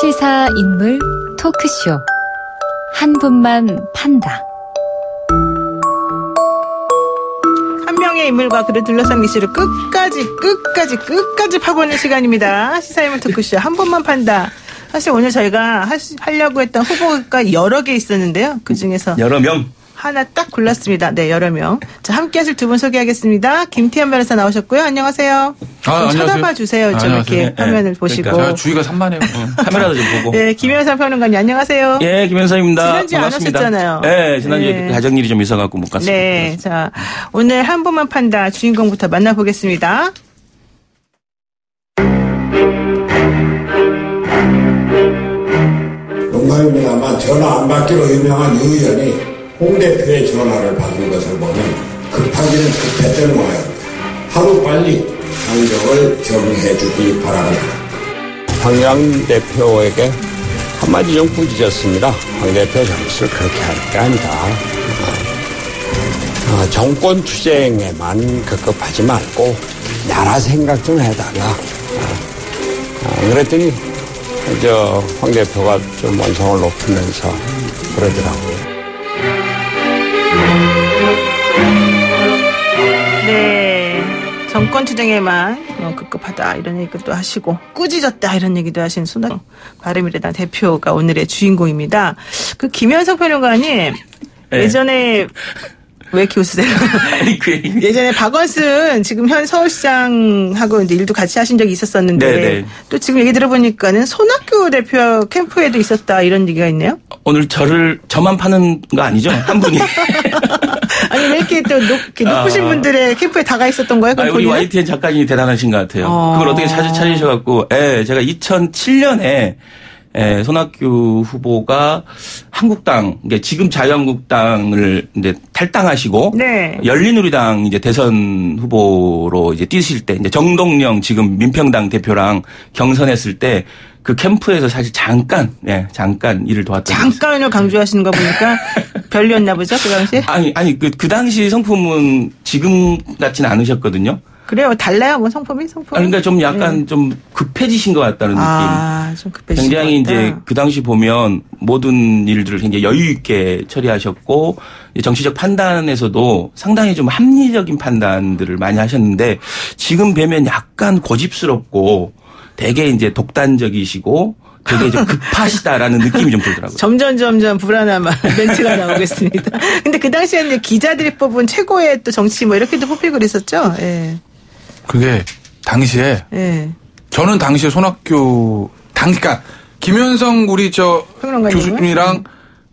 시사 인물 토크쇼 한 분만 판다. 한 명의 인물과 그를 둘러싼 이슈를 끝까지 파보는 시간입니다. 시사인물 토크쇼 한 분만 판다. 사실 오늘 저희가 하려고 했던 후보가 여러 개 있었는데요. 그중에서 여러 명 하나 딱 골랐습니다. 네, 여러 명. 자, 함께 하실 두 분 소개하겠습니다. 김태현 변호사 나오셨고요. 안녕하세요. 안녕하세요. 쳐다봐 주세요. 좀 이렇게 화면을 보시고. 그러니까. 주의가 산만해요. 카메라도 좀 보고. 네, 김현삼 평론가님 안녕하세요. 예, 김현삼입니다. 지난주에 반갑습니다. 안 오셨잖아요. 네, 지난주에 네. 가정일이 좀 있어갖고 못 갔습니다. 네, 자, 오늘 한 분만 판다 주인공부터 만나보겠습니다. 농담입니다만 전화 안 받기로 유명한 유 의원이 홍 대표의 전화를 받은 것을 보면 급하기는 급했던 모양입니다. 하루빨리 상정을 정해 주기 바랍니다. 황 대표에게 한마디 좀 꾸짖었습니다. 황 대표 정치를 그렇게 할 게 아니다. 정권 투쟁에만 급급하지 말고 나라 생각 좀 해달라. 그랬더니 황 대표가 좀 원성을 높이면서 그러더라고요. 네, 정권 투쟁에만 급급하다 이런 얘기도 하시고 꾸짖었다 이런 얘기도 하신 손학규 바른미래당 대표가 오늘의 주인공입니다. 그 김현석 평론가님 네. 예전에 왜 이렇게 웃으세요? 아니, 예전에 박원순 지금 현 서울시장하고 이제 일도 같이 하신 적이 있었었는데 네네. 또 지금 얘기 들어보니까는 손학규 대표 캠프에도 있었다 이런 얘기가 있네요. 오늘 저만 파는 거 아니죠? 한 분이. 아니 왜 이렇게 또 높으신 분들의 캠프에 다가 있었던 거예요? 우리 본인은? YTN 작가님이 대단하신 것 같아요. 그걸 어떻게 찾으셔갖고, 제가 2007년에 손학규 후보가 한국당, 그러니까 지금 자유한국당을 이제 탈당하시고, 네. 열린우리당 이제 대선 후보로 이제 뛰실 때, 이제 정동영 지금 민평당 대표랑 경선했을 때, 그 캠프에서 사실 잠깐 일을 도왔던. 잠깐을 강조하시는 거 보니까 별로였나 보죠, 그 당시에? 아니, 그 당시 성품은 지금 같진 않으셨거든요. 그래요? 달라요? 뭐 성품이? 그러니까 좀 약간 좀 급해지신 것 같다는 느낌. 좀 급해지신 굉장히 것 같다. 이제 그 당시 보면 모든 일들을 굉장히 여유 있게 처리하셨고 정치적 판단에서도 상당히 좀 합리적인 판단들을 많이 하셨는데 지금 뵈면 약간 고집스럽고 되게 이제 독단적이시고 되게 좀 급하시다라는 느낌이 좀 들더라고요. 점점 불안한 멘트가 나오고 있습니다. 근데 그 당시에는 기자들이 뽑은 최고의 또 정치 뭐 이렇게도 뽑히고 그랬었죠. 예. 그게 당시에 저는 당시에 손학규 그러니까 김현성 우리 평론가님은? 교수님이랑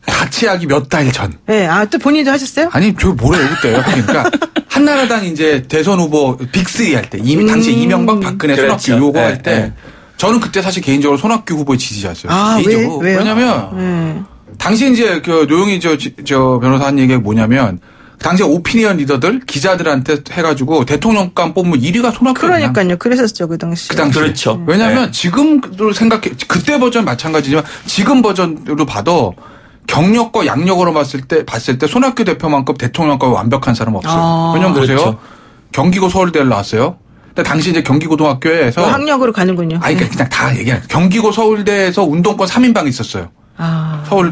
같이 하기 몇 달 전. 네. 또 본인도 하셨어요? 아니, 저 뭐래요, 그때요. 그러니까 한나라당 이제 대선 후보 빅3 할 때, 당시 이명박, 박근혜, 그렇죠. 손학규 요거 할 때, 저는 그때 사실 개인적으로 손학규 후보의 지지자였어요. 왜요? 왜냐면, 당시 이제 노영희 변호사 한 얘기가 뭐냐면, 당시에 오피니언 리더들, 기자들한테 해가지고 대통령감 뽑으면 1위가 손학규. 그러니까요. 그랬었죠, 그 당시. 그렇죠. 왜냐면 지금도 그때 버전 마찬가지지만 지금 버전으로 봐도 경력과 양력으로 봤을 때 손학규 대표만큼 대통령감이 완벽한 사람은 없어요. 왜냐면 그렇죠. 보세요. 경기고 서울대를 나왔어요. 근데 당시 이제 경기고등학교에서 학력으로 가는군요. 아니, 그냥 다 얘기해요. 경기고 서울대에서 운동권 3인방이 있었어요.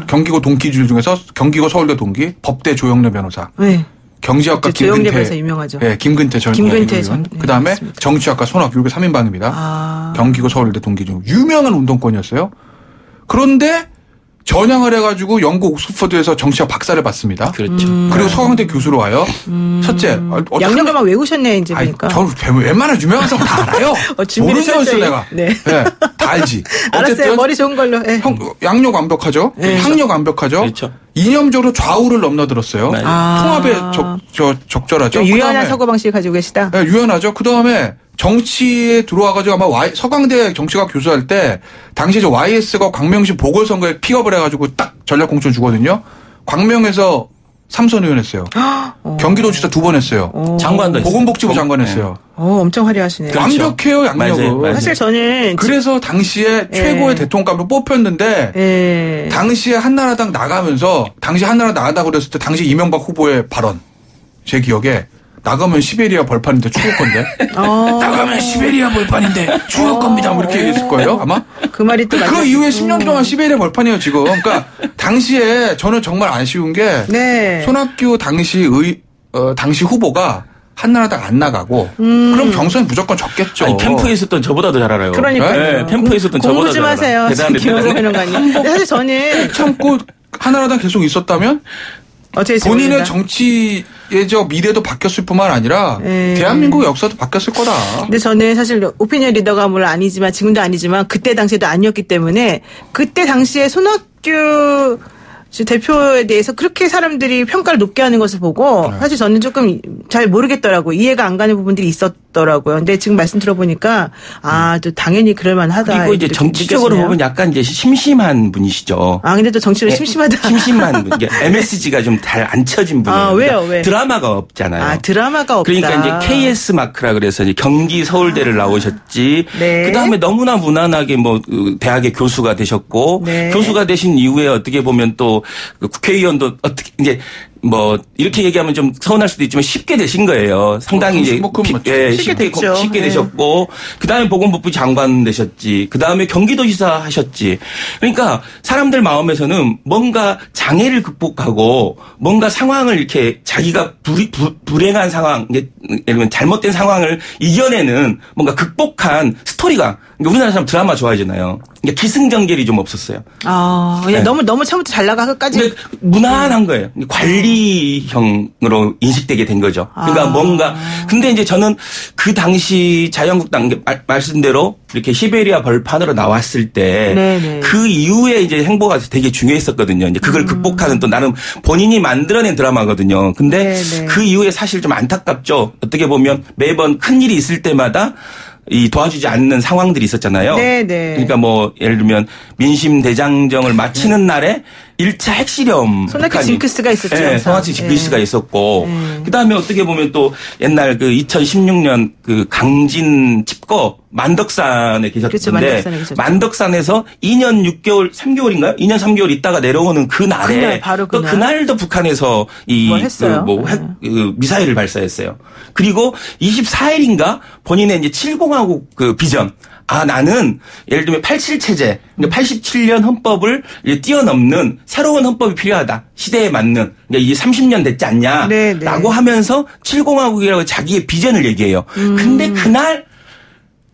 경기고 동기들 중에서 경기고 서울대 동기, 법대 조영래 변호사. 네. 경제학과 조영래 변호사 유명하죠. 네, 김근태 전 의원. 그다음에 맞습니다. 정치학과 손학규 이렇게 3인방입니다. 경기고 서울대 동기 중 유명한 운동권이었어요. 그런데 전향을 해가지고 영국 옥스퍼드에서 정치학 박사를 받습니다. 그렇죠. 그리고 서강대 교수로 와요. 첫째. 양력을 막 외우셨네, 이제 보니까. 저 웬만한 유명한 사람 다 알아요. 모르는 사람이었어, 내가. 네. 다 알지. 알았어요. 머리 좋은 걸로. 네. 양력 완벽하죠. 학력 완벽하죠. 그렇죠. 이념적으로 좌우를 넘나들었어요. 통합에 적절하죠. 유연한 사고방식을 가지고 계시다. 네, 유연하죠. 그 다음에 정치에 들어와가지고 아마 서강대 정치학 교수할 때 당시에 YS가 광명시 보궐선거에 픽업을 해가지고 딱 전략공천 주거든요. 광명에서 3선 의원 했어요. 경기도지사 2번 했어요. 장관도 보건복지부 장관 했어요. 엄청 화려하시네요. 그렇죠. 완벽해요, 양력은. 맞아요. 사실 저는 그래서 당시에 최고의 대통령감으로 뽑혔는데 당시에 한나라당 나가면서 당시 한나라당 나가다 그랬을 때 당시 이명박 후보의 발언 제 기억에 나가면 시베리아 벌판인데 죽을 건데. 나가면 시베리아 벌판인데 죽을 겁니다. 뭐 이렇게 얘기했을 거예요, 아마. 그 말이 또 그 이후에 10년 동안 시베리아 벌판이에요, 지금. 그러니까 당시에 저는 정말 아쉬운 게 네. 손학규 당시 당시 후보가 한나라당 안 나가고 그럼 경선이 무조건 졌겠죠. 아니, 캠프에 있었던 저보다도 잘 알아요. 그러니까요. 네, 캠프에 있었던 저보다 공부 좀 잘 하세요. 알아요. 대단해. 김호곤 의원님. 사실 저는 참고 한나라당 계속 있었다면 본인의 정치의 미래도 바뀌었을 뿐만 아니라 대한민국 역사도 바뀌었을 거다. 근데 저는 사실 오피니언 리더가 물론 아니지만 지금도 아니지만 그때 당시에도 아니었기 때문에 그때 당시에 손학규 대표에 대해서 그렇게 사람들이 평가를 높게 하는 것을 보고 사실 저는 조금 잘 모르겠더라고요. 이해가 안 가는 부분들이 있었더라고요. 근데 지금 말씀 들어보니까 또 당연히 그럴만하다. 그리고 이제 정치적으로 느껴지네요. 보면 약간 이제 심심한 분이시죠. 근데 또 정치를 심심하다. 심심한 분. MSG가 좀 잘 안 쳐진 분이에요. 왜요? 왜? 드라마가 없잖아요. 드라마가 없다. 그러니까 이제 KS 마크라 그래서 이제 경기 서울대를 나오셨지. 네. 그 다음에 너무나 무난하게 대학의 교수가 되셨고 네. 교수가 되신 이후에 어떻게 보면 또 국회의원도 어떻게 이제 이렇게 얘기하면 좀 서운할 수도 있지만 쉽게 되신 거예요. 상당히 이제 쉽게 되셨고 그다음에 보건복부 장관 되셨지. 그다음에 경기도지사 하셨지. 그러니까 사람들 마음에서는 뭔가 장애를 극복하고 뭔가 상황을 이렇게 자기가 불행한 상황, 예를 들면 잘못된 상황을 이겨내는 뭔가 극복한 스토리가 우리나라 사람 드라마 좋아하잖아요. 그러니까 기승전결이 좀 없었어요. 그냥 네. 너무 처음부터 잘 나가서까지 무난한 거예요. 관리형으로 인식되게 된 거죠. 그러니까 뭔가 근데 이제 저는 그 당시 자유한국당 말씀대로 이렇게 시베리아 벌판으로 나왔을 때 그 이후에 이제 행보가 되게 중요했었거든요. 이제 그걸 극복하는 또 나름 본인이 만들어낸 드라마거든요. 근데 그 이후에 사실 좀 안타깝죠. 어떻게 보면 매번 큰 일이 있을 때마다 도와주지 않는 상황들이 있었잖아요. 그러니까 예를 들면 민심 대장정을 마치는 날에 1차 핵실험. 손학규 징크스가 있었죠. 네, 손학규 징크스가 있었고. 그다음에 어떻게 보면 또 옛날 2016년 강진 칩거 만덕산에 계셨는데 그렇죠, 만덕산에서 2년 6개월 3개월인가요? 2년 3개월 있다가 내려오는 그 날에 또 그날도 북한에서 미사일을 발사했어요. 그리고 24일인가 본인의 이제 7공화국 비전. 나는 예를 들면 87체제, 87년 헌법을 뛰어넘는 새로운 헌법이 필요하다. 시대에 맞는. 그러니까 이게 30년 됐지 않냐. 라고 하면서 7공화국이라고 자기의 비전을 얘기해요. 근데 그날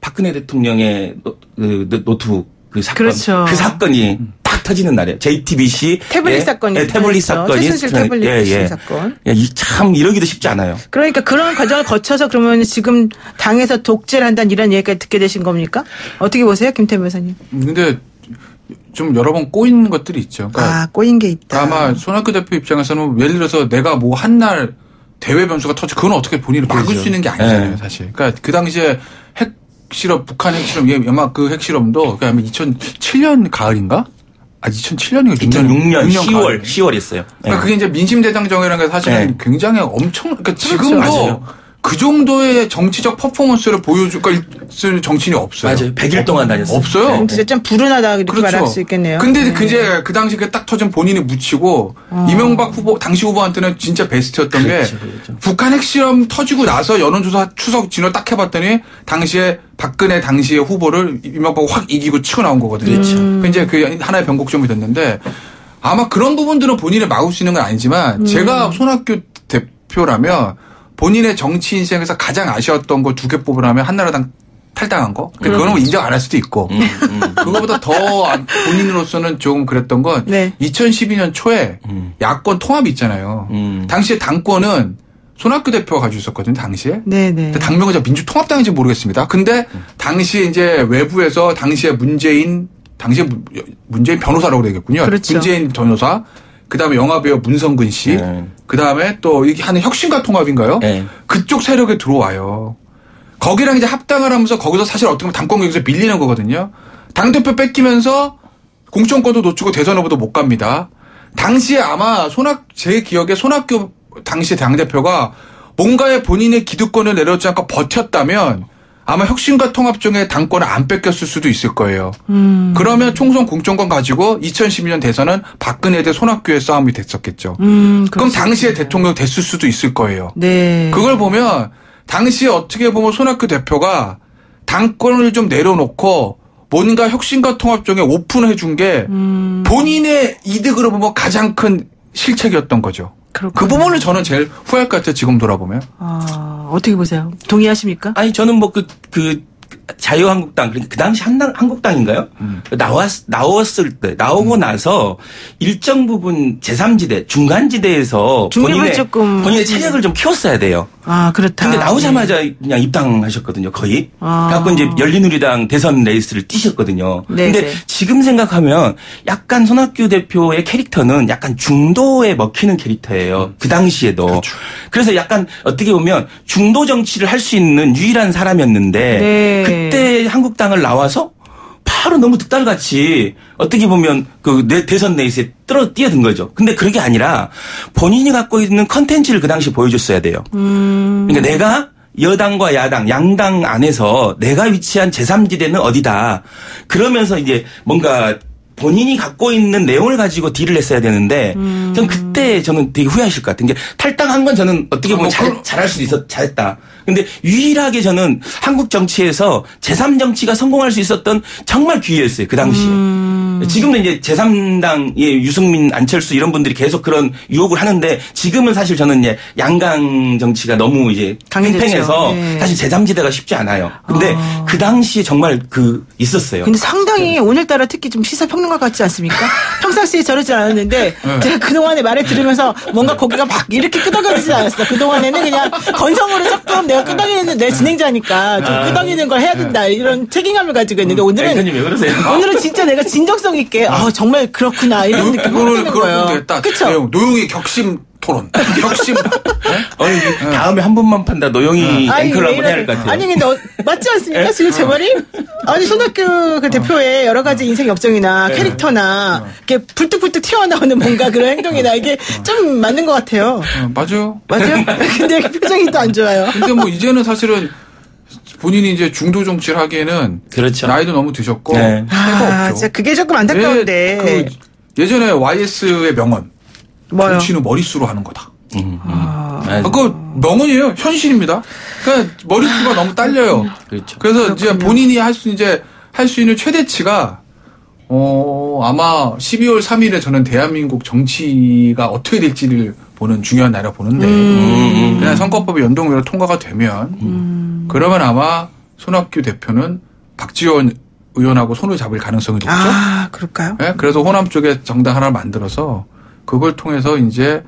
박근혜 대통령의 노트북 그 사건. 그렇죠. 그 사건이 딱 터지는 날이에요. JTBC. 태블릿 사건이. 태블릿 사건이. 최순실 태블릿 사건. 참 이러기도 쉽지 않아요. 그러니까 그런 과정을 거쳐서 그러면 지금 당에서 독재를 한다는 이런 얘기까지 듣게 되신 겁니까? 어떻게 보세요, 김태우 변호사님? 근데 좀 여러 번 꼬인 것들이 있죠. 그러니까 꼬인 게 있다. 아마 손학규 대표 입장에서는 예를 들어서 내가 한날 대외 변수가 터지 그건 어떻게 본인을 막을 수 있는 게 아니잖아요, 사실. 그러니까 그 당시에 핵실험, 북한 핵실험, 아마 그 핵실험도 아마 2007년 가을인가? 2007년인가? 2006년 10월이었어요. 그러니까 그게 이제 민심대장정이라는 게 사실은 굉장히 그러니까 지금도 맞아요. 그 정도의 정치적 퍼포먼스를 보여줄 정치인이 없어요. 맞아요. 100일 동안 다녔어요. 없어요. 진짜 좀 불운하다 이렇게 말할 수 있겠네요. 근데 그 당시 딱 터진 본인이 묻히고 이명박 후보 당시 후보한테는 진짜 베스트였던 게 북한 핵실험 터지고 나서 여론조사 추석 진화 딱 해봤더니 당시에 박근혜 당시의 후보를 이명박이 확 이기고 치고 나온 거거든요. 그 이제 그 하나의 변곡점이 됐는데 아마 그런 부분들은 본인이 막을 수 있는 건 아니지만 제가 손학규 대표라면 본인의 정치 인생에서 가장 아쉬웠던 거 2개 뽑으라면 한나라당 탈당한 거. 그거는 인정 안 할 수도 있고. 그거보다 더 본인으로서는 조금 그랬던 건 2012년 초에 야권 통합이 있잖아요. 당시에 당권은 손학규 대표가 가지고 있었거든요, 당시에. 근데 당명은 민주통합당인지 모르겠습니다. 근데 당시에 이제 외부에서 당시에 문재인 변호사라고 되겠군요. 그렇죠. 문재인 변호사. 그 다음에 영화배우 문성근 씨. 그 다음에 또 이게 하는 혁신과 통합인가요? 그쪽 세력에 들어와요. 거기랑 이제 합당을 하면서 거기서 사실 어떻게 보면 당권 경기에서 밀리는 거거든요. 당대표 뺏기면서 공천권도 놓치고 대선 후보도 못 갑니다. 당시에 아마 제 기억에 손학규 당시 당대표가 뭔가에 본인의 기득권을 내려놓지 않고 버텼다면 아마 혁신과 통합 중에 당권을 안 뺏겼을 수도 있을 거예요. 그러면 총선 공천권 가지고 2012년 대선은 박근혜 대 손학규의 싸움이 됐었겠죠. 그럼 당시에 대통령 됐을 수도 있을 거예요. 네. 그걸 보면 당시에 어떻게 보면 손학규 대표가 당권을 좀 내려놓고 뭔가 혁신과 통합 쪽에 오픈해 준 게 본인의 이득으로 보면 가장 큰 실책이었던 거죠. 그렇군요. 그 부분을 저는 제일 후회할 것 같아요. 지금 돌아보면. 어떻게 보세요? 동의하십니까? 아니 저는 뭐 자유한국당 그 당시 한국당인가요? 나왔을 때 나오고 나서 일정 부분 제3지대 중간지대에서 본인의 체력을 좀 키웠어야 돼요. 아 그렇다. 근데 나오자마자 그냥 입당하셨거든요. 거의. 그래갖고 이제 열린우리당 대선 레이스를 뛰셨거든요. 네, 근데 네. 지금 생각하면 약간 손학규 대표의 캐릭터는 약간 중도에 먹히는 캐릭터예요. 그 당시에도. 그렇죠. 그래서 약간 어떻게 보면 중도 정치를 할 수 있는 유일한 사람이었는데 네. 그때 한국당을 나와서 바로 너무 득달같이 어떻게 보면 그 대선 레이스에 뛰어든 거죠. 근데 그게 아니라 본인이 갖고 있는 컨텐츠를 그 당시 보여줬어야 돼요. 그러니까 내가 여당과 야당, 양당 안에서 내가 위치한 제3지대는 어디다. 그러면서 이제 뭔가 본인이 갖고 있는 내용을 가지고 딜을 했어야 되는데 전 그때 저는 되게 후회하실 것 같은 게 탈당한 건 저는 어떻게 보면 잘할 수도 잘했다. 근데 유일하게 저는 한국 정치에서 제3정치가 성공할 수 있었던 정말 기회였어요. 그 당시에. 지금은 이제 제3당의 유승민, 안철수 이런 분들이 계속 그런 유혹을 하는데 지금은 사실 저는 이제 양강 정치가 너무 이제 팽팽해서 네. 사실 제3지대가 쉽지 않아요. 근데 그 당시에 정말 있었어요. 근데 상당히 오늘따라 특히 좀 시사평론가 같지 않습니까? 평상시에 저러지 않았는데 제가 그동안의 말을 들으면서 뭔가 고개가 막 이렇게 끄덕여지지 않았어요. 그동안에는 그냥 건성으로 조금 내가 끄덕이는 내 진행자니까 좀 끄덕이는 걸 해야 된다 이런 책임감을 가지고 있는데 오늘은 왜 그러세요? 오늘은 진짜 내가 진정성 있게 정말 그렇구나 이런 느낌을 받는 거예요. 그렇죠. 노용의 격심 토론. 격심. 다음에 한 번만 판다 노영이 앵커를 한번 해야 할 것 같아요. 아니 근데 맞지 않습니까? 지금 제 말이? 아니 손학규 그 대표의 여러 가지 인생 역정이나 캐릭터나 이렇게 불뚝불뚝 튀어나오는 뭔가 그런 행동이나 이게 좀 맞는 것 같아요. 맞아요. 맞아요? 근데 표정이 또 안 좋아요. 근데 뭐 이제는 사실은 본인이 이제 중도 정치를 하기에는 그렇죠. 나이도 너무 드셨고 네. 새가 없죠. 진짜 그게 조금 안타까운데. 예전에 YS의 명언. 뭐요? 정치는 머릿수로 하는 거다. 맞아요. 그거 명언이에요. 현실입니다. 그러니까 머릿수가 너무 딸려요. 그렇죠. 그래서 이제 본인이 할 수 있는 최대치가 아마 12월 3일에 저는 대한민국 정치가 어떻게 될지를 보는 중요한 날이라고 보는데 그냥 선거법이 연동으로 통과가 되면 그러면 아마 손학규 대표는 박지원 의원하고 손을 잡을 가능성이 높죠. 아, 그럴까요? 네? 그래서 호남 쪽에 정당 하나 만들어서 그걸 통해서 이제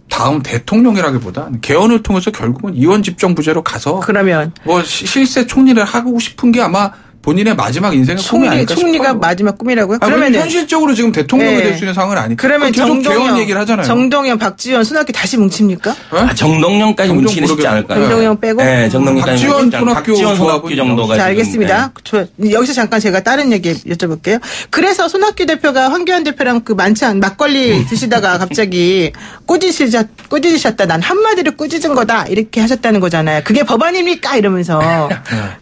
다음 대통령이라기보다 개헌을 통해서 결국은 이원 집정부제로 가서 그러면 뭐 실세 총리를 하고 싶은 게 아마 본인의 마지막 인생의 꿈이 아닐까 총리가 싶어요. 마지막 꿈이라고요? 그러면 현실적으로 지금 대통령이 네. 될 수 있는 상황은 아니니까. 그러면 계속 개헌 얘기를 하잖아요. 정동영, 박지원, 손학규 다시 뭉칩니까? 네? 정동영까지 뭉치기는 쉽지 않을까요? 정동영 빼고? 네, 정동영까지 박지원, 손학규 손학규 정도가. 자, 알겠습니다. 여기서 잠깐 제가 다른 얘기 여쭤볼게요. 그래서 손학규 대표가 황교안 대표랑 그 만찬 막걸리 드시다가 갑자기 꾸짖으셨다. 난 한마디로 꾸짖은 거다. 이렇게 하셨다는 거잖아요. 그게 법안입니까? 이러면서.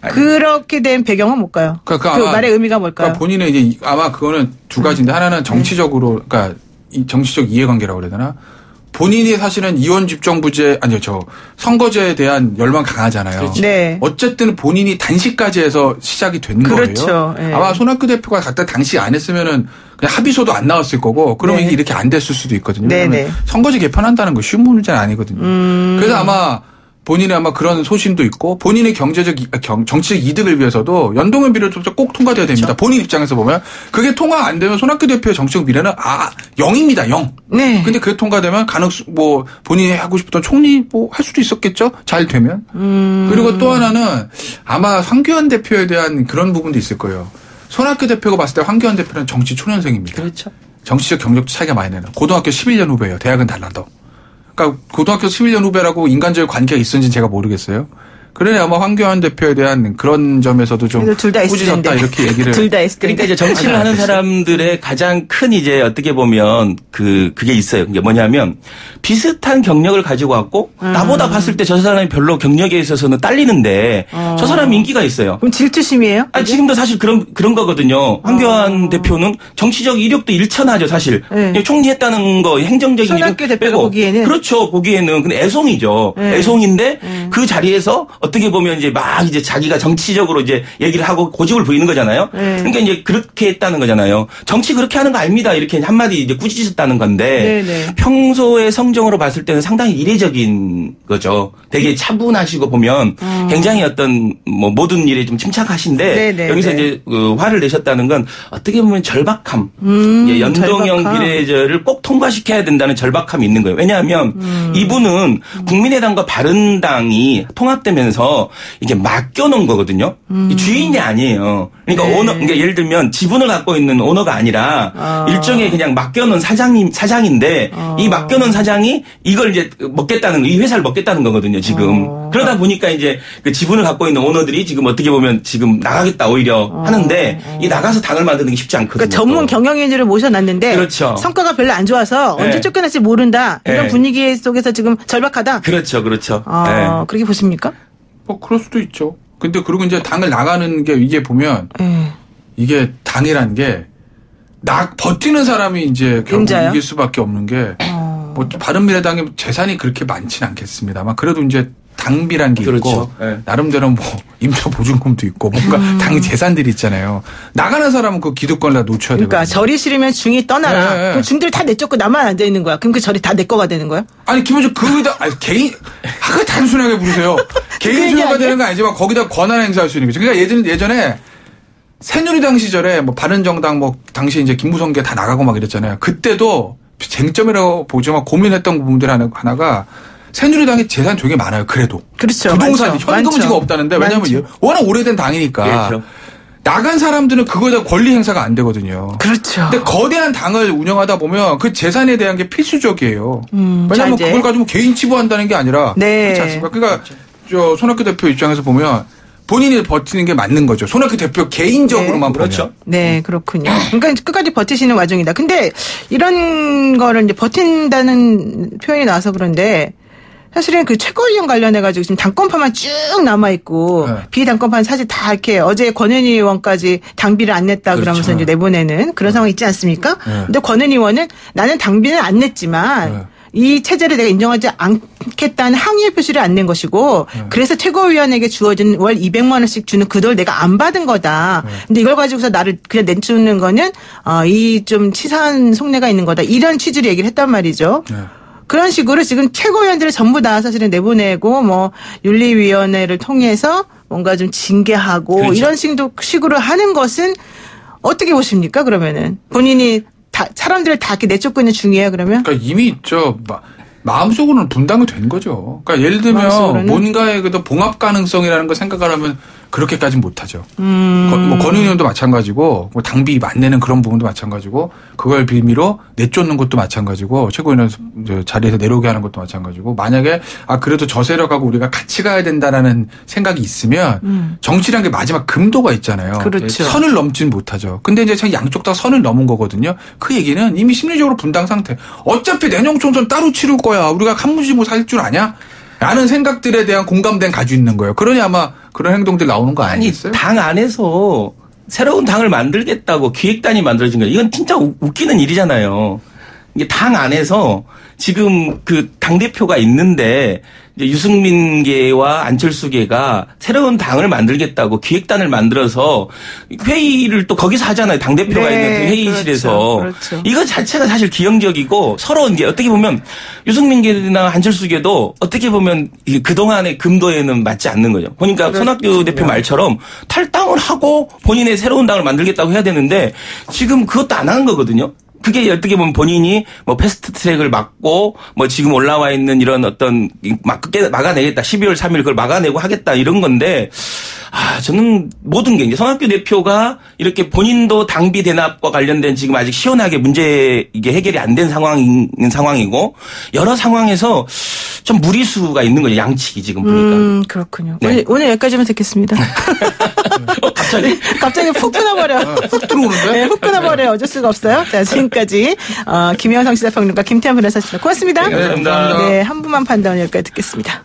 그렇게 된 배경은 뭘까요? 그 말의 의미가 뭘까요? 그러니까 본인의 이제 아마 그거는 두 가지인데 하나는 정치적으로 그러니까 이 정치적 이해관계라고 그래야 되나? 본인이 사실은 이원 집정부제 선거제에 대한 열망 강하잖아요. 네. 어쨌든 본인이 단식까지 해서 시작이 된 그렇죠. 거예요. 네. 아마 손학규 대표가 그때 당시 안 했으면은 그냥 합의서도 안 나왔을 거고 그러면 네. 이렇게 안 됐을 수도 있거든요. 네. 선거제 개편한다는 거 쉬운 문제는 아니거든요. 그래서 아마 본인의 아마 그런 소신도 있고 본인의 정치적 이득을 위해서도 연동형 비례조차 꼭 통과돼야 됩니다. 그렇죠. 본인 입장에서 보면 그게 통과 안 되면 손학규 대표의 정치적 미래는 0입니다. 0. 네. 근데 그게 통과되면 본인이 하고 싶던 총리 할 수도 있었겠죠. 잘 되면. 그리고 또 하나는 아마 황교안 대표에 대한 그런 부분도 있을 거예요. 손학규 대표가 봤을 때 황교안 대표는 정치 초년생입니다. 그렇죠. 정치적 경력 차이가 많이 나요. 고등학교 11년 후배예요. 대학은 달라도. 그러니까 고등학교 11년 후배라고 인간적인 관계가 있었는지 제가 모르겠어요. 그러니 아마 황교안 대표에 대한 그런 점에서도 좀 둘 다 꾸짖었다 이렇게 얘기를. 둘 다 했을 그러니까 이제 정치를 하는 사람들의 가장 큰 이제 어떻게 보면 그게 있어요. 그게 뭐냐면 비슷한 경력을 가지고 왔고 나보다 봤을 때 저 사람이 별로 경력에 있어서는 딸리는데 저 사람 인기가 있어요. 그럼 질투심이에요? 아니, 지금도 사실 그런 거거든요. 황교안 대표는 정치적 이력도 일천하죠, 사실. 네. 총리했다는 거, 행정적인 손학규 이력 대표가 보기에는. 그렇죠, 보기에는. 근데 애송이죠. 네. 애송인데 그 자리에서 어떻게 보면 이제 막 이제 자기가 정치적으로 이제 얘기를 하고 고집을 부리는 거잖아요. 네. 그러니까 이제 그렇게 했다는 거잖아요. 정치 그렇게 하는 거 아닙니다. 이렇게 한마디 이제 꾸짖었다는 건데. 네. 평소의 성정으로 봤을 때는 상당히 이례적인 거죠. 되게 차분하시고 보면 굉장히 어떤 모든 일에 좀 침착하신데 네. 여기서 이제 화를 내셨다는 건 어떻게 보면 절박함. 연동형 절박함. 비례제를 꼭 통과시켜야 된다는 절박함이 있는 거예요. 왜냐하면 이분은 국민의당과 바른당이 통합되면서 이게 맡겨놓은 거거든요. 주인이 아니에요. 그러니까 네. 오너, 그러니까 예를 들면 지분을 갖고 있는 오너가 아니라 일종의 그냥 맡겨놓은 사장인데 이 맡겨놓은 사장이 이걸 이제 먹겠다는 이 회사를 먹겠다는 거거든요. 지금 그러다 보니까 이제 그 지분을 갖고 있는 오너들이 지금 어떻게 보면 지금 나가겠다 오히려 하는데 이 나가서 당을 만드는 게 쉽지 않거든요. 그러니까 전문 경영인들을 모셔놨는데 그렇죠. 성과가 별로 안 좋아서 네. 언제 쫓겨날지 모른다. 이런 네. 분위기 속에서 지금 절박하다. 그렇죠. 네. 그렇게 보십니까? 뭐 그럴 수도 있죠. 근데 그리고 이제 당을 나가는 게 이게 보면 이게 당이라는 게 버티는 사람이 이제 결국 임자요? 이길 수밖에 없는 게 뭐 바른미래당의 재산이 그렇게 많지는 않겠습니다만 그래도 이제 당비란 게 그렇죠. 있고 네. 나름대로 뭐 임차 보증금도 있고 뭔가 당 재산들이 있잖아요. 나가는 사람은 그 기득권을 다 놓쳐야 되거든요. 그러니까 절이 싫으면 중이 떠나라. 네. 그럼 중들이 다 내쫓고 나만 앉아 있는 거야. 그럼 그 절이 다 내 거가 되는 거야? 아니 기본적으로 거기다 개인 그 단순하게 부르세요. 개인 소유가 되는 건 아니지만 거기다 권한 행사할 수 있는 거죠. 그러니까 예전에 새누리당 시절에 뭐 바른정당 뭐 당시 이제 김무성계 다 나가고 막 이랬잖아요. 그때도 쟁점이라고 보지만 고민했던 부분들 하나가 새누리당이 재산 되게 많아요. 그래도 그렇죠. 부동산 많죠. 현금지가 많죠. 없다는데 왜냐하면 많죠. 워낙 오래된 당이니까 그렇죠. 나간 사람들은 그거에 대한 권리 행사가 안 되거든요. 그렇죠. 근데 거대한 당을 운영하다 보면 그 재산에 대한 게 필수적이에요. 왜냐하면 자, 이제. 그걸 가지고 개인 치부한다는 게 아니라 네. 그렇지 않습니까? 그러니까 저 손학규 대표 입장에서 보면 본인이 버티는 게 맞는 거죠. 손학규 대표 개인적으로만 그렇죠. 보면. 네, 그렇군요. 그러니까 끝까지 버티시는 와중이다. 근데 이런 거를 이제 버틴다는 표현이 나와서 그런데 사실은 그 최고위원 관련해가지고 지금 당권파만 쭉 남아있고 네. 비당권파는 사실 다 이렇게 어제 권은희 의원까지 당비를 안 냈다 그렇죠. 그러면서 이제 내보내는 그런 상황이 있지 않습니까? 네. 근데 권은희 의원은 나는 당비는 안 냈지만 네. 이 체제를 내가 인정하지 않겠다는 항의의 표시를 안 낸 것이고 그래서 최고위원에게 주어진 월 200만 원씩 주는 그 돈을 내가 안 받은 거다. 근데 이걸 가지고서 나를 그냥 내쫓는 거는 이 좀 치사한 속내가 있는 거다. 이런 취지로 얘기를 했단 말이죠. 네. 그런 식으로 지금 최고위원들을 전부 다 사실은 내보내고 뭐 윤리위원회를 통해서 뭔가 좀 징계하고 그렇죠. 이런 식으로 하는 것은 어떻게 보십니까? 그러면은 본인이 다 사람들을 다 이렇게 내쫓고 있는 중이에요. 그러면 그러니까 이미 마음속으로는 분당이 된 거죠. 그러니까 예를 들면 마음속으로는? 뭔가의 그 봉합 가능성이라는 걸 생각을 하면 그렇게까지는 못하죠. 뭐 권은희 의원도 마찬가지고 뭐 당비 안 내는 그런 부분도 마찬가지고 그걸 빌미로 내쫓는 것도 마찬가지고 최고위원 자리에서 내려오게 하는 것도 마찬가지고 만약에 그래도 저 세력하고 우리가 같이 가야 된다라는 생각이 있으면 정치라는 게 마지막 금도가 있잖아요. 그렇죠. 선을 넘지는 못하죠. 근데 이제 양쪽 다 선을 넘은 거거든요. 그 얘기는 이미 심리적으로 분당 상태. 어차피 내년 총선 따로 치를 거야. 우리가 한무지 뭐 살 줄 아냐? 라는 생각들에 대한 공감대는 가지고 있는 거예요. 그러니 아마 그런 행동들 나오는 거 아니, 아니겠어요? 당 안에서 새로운 당을 만들겠다고 기획단이 만들어진 거예요. 이건 진짜 웃기는 일이잖아요. 이게 당 안에서 지금 그 당대표가 있는데 이제 유승민계와 안철수계가 새로운 당을 만들겠다고 기획단을 만들어서 회의를 또 거기서 하잖아요. 당대표가 네, 있는 그 회의실에서. 그렇죠. 이거 자체가 사실 기형적이고 서로 이제 어떻게 보면 유승민계나 안철수계도 어떻게 보면 그동안의 금도에는 맞지 않는 거죠. 보니까 손학규 대표 말처럼 탈당을 하고 본인의 새로운 당을 만들겠다고 해야 되는데 지금 그것도 안 하는 거거든요. 그게 어떻게 보면 본인이 뭐 패스트 트랙을 막고 뭐 지금 올라와 있는 이런 어떤 막아내겠다. 12월 3일 그걸 막아내고 하겠다 이런 건데 저는 모든 게 이제 손학규 대표가 이렇게 본인도 당비 대납과 관련된 지금 아직 시원하게 문제 이게 해결이 안 된 상황이고 여러 상황에서 좀 무리수가 있는 거죠. 양측이 지금 보니까. 그렇군요. 네. 오늘 여기까지만 듣겠습니다. 갑자기 푹 끊어버려. 훅 들어오는데? 네, 훅 끊어버려. 어쩔 수가 없어요. 자, 지금까지 김영성 시사평론가 김태현 변호사였습니다. 고맙습니다. 네, 감사합니다. 네, 한 분만 판단 여기까지 듣겠습니다.